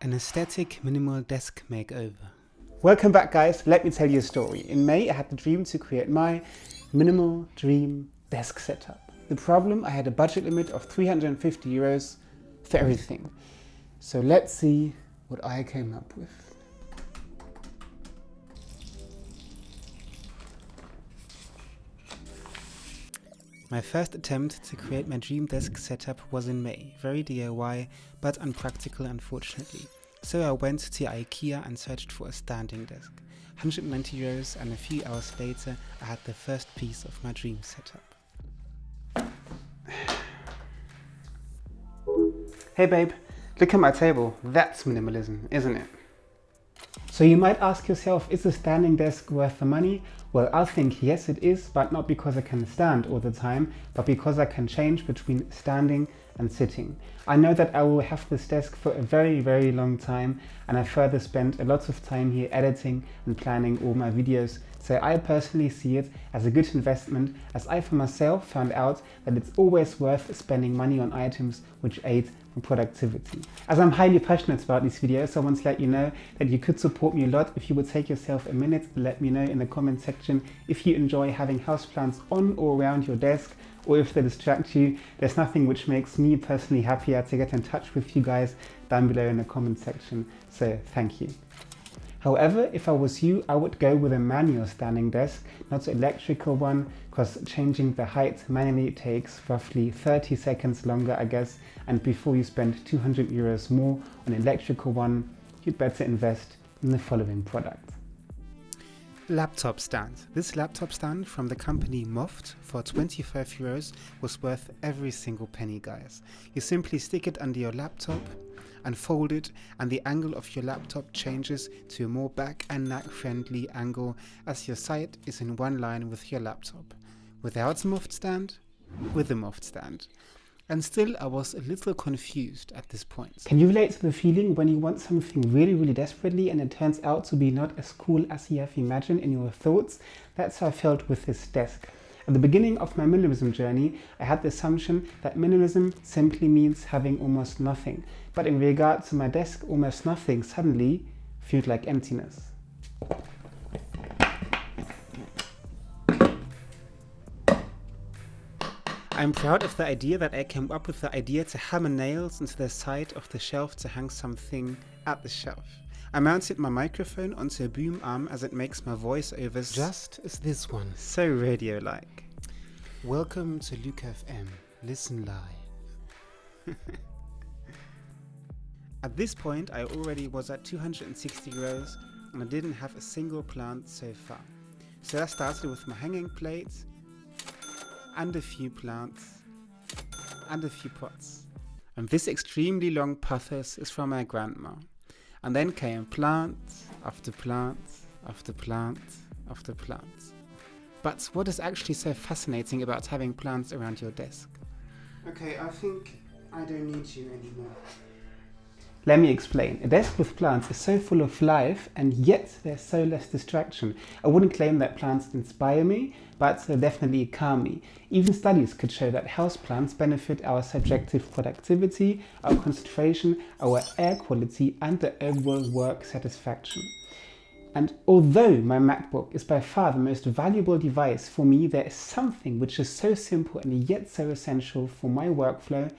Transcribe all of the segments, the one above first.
An aesthetic minimal desk makeover. Welcome back, guys. Let me tell you a story. In May, I had the dream to create my minimal dream desk setup. The problem, I had a budget limit of 350 euros for everything. So let's see what I came up with. My first attempt to create my dream desk setup was in May, very DIY, but unpractical unfortunately. So I went to Ikea and searched for a standing desk. 190 euros, and a few hours later I had the first piece of my dream setup. Hey babe, look at my table. That's minimalism, isn't it? So you might ask yourself, is a standing desk worth the money? Well, I think yes it is, but not because I can stand all the time, but because I can change between standing and sitting. I know that I will have this desk for a very, very long time, and I further spent a lot of time here editing and planning all my videos. So I personally see it as a good investment, as I for myself found out that it's always worth spending money on items which aid in productivity. As I'm highly passionate about these videos, I want to let you know that you could support me a lot if you would take yourself a minute and let me know in the comment section if you enjoy having houseplants on or around your desk, or if they distract you. There's nothing which makes me personally happier to get in touch with you guys down below in the comment section, so thank you. However, if I was you, I would go with a manual standing desk, not an electrical one, because changing the height manually takes roughly 30 seconds longer, I guess, and before you spend 200 euros more on an electrical one, you'd better invest in the following product. Laptop stand. This laptop stand from the company Moft for 25 euros was worth every single penny, guys. You simply stick it under your laptop and fold it, and the angle of your laptop changes to a more back and neck friendly angle as your sight is in one line with your laptop. Without the Moft stand, with the Moft stand. And still I was a little confused at this point. Can you relate to the feeling when you want something really, really desperately and it turns out to be not as cool as you have imagined in your thoughts? That's how I felt with this desk. At the beginning of my minimalism journey, I had the assumption that minimalism simply means having almost nothing. But in regard to my desk, almost nothing suddenly felt like emptiness. I'm proud of the idea that I came up with the idea to hammer nails into the side of the shelf to hang something at the shelf. I mounted my microphone onto a boom arm as it makes my voiceovers just as this one, so radio-like. Welcome to Luke FM, listen live. At this point I already was at 260 euros and I didn't have a single plant so far. So I started with my hanging plates and a few plants and a few pots. And this extremely long pathos is from my grandma. And then came plants after plants after plants after plants. But what is actually so fascinating about having plants around your desk? Okay, I think I don't need you anymore. Let me explain. A desk with plants is so full of life, and yet there's so less distraction. I wouldn't claim that plants inspire me, but they definitely calm me. Even studies could show that houseplants benefit our subjective productivity, our concentration, our air quality, and the overall work satisfaction. And although my MacBook is by far the most valuable device for me, there is something which is so simple and yet so essential for my workflow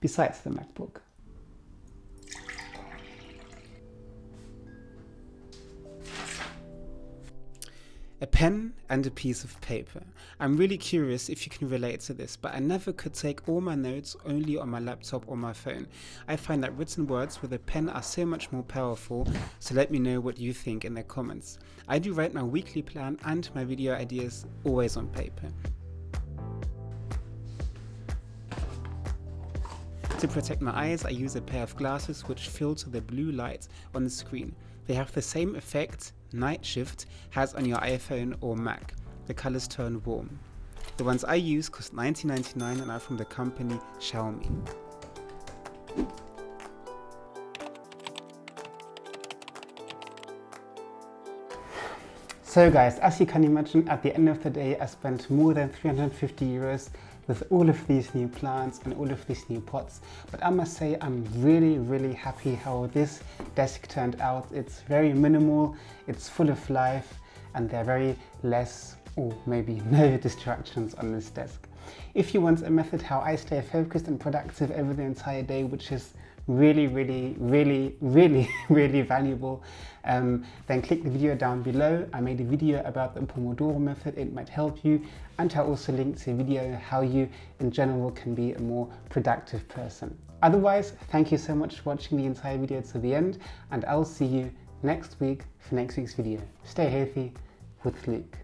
besides the MacBook. A pen and a piece of paper. I'm really curious if you can relate to this, but I never could take all my notes only on my laptop or my phone. I find that written words with a pen are so much more powerful, so let me know what you think in the comments. I do write my weekly plan and my video ideas always on paper. To protect my eyes, I use a pair of glasses which filter the blue light on the screen. They have the same effect Night Shift has on your iPhone or Mac. The colors turn warm. The ones I use cost $19.99 and are from the company Xiaomi. So guys, as you can imagine, at the end of the day I spent more than 350 euros with all of these new plants and all of these new pots. But I must say I'm really happy how this desk turned out. It's very minimal, it's full of life, and there are very less or maybe no distractions on this desk. If you want a method how I stay focused and productive over the entire day, which is really valuable, then click the video down below. I made a video about the Pomodoro method, it might help you, and I also linked a video how you in general can be a more productive person. Otherwise, thank you so much for watching the entire video to the end, and I'll see you next week for next week's video. Stay healthy with Luke.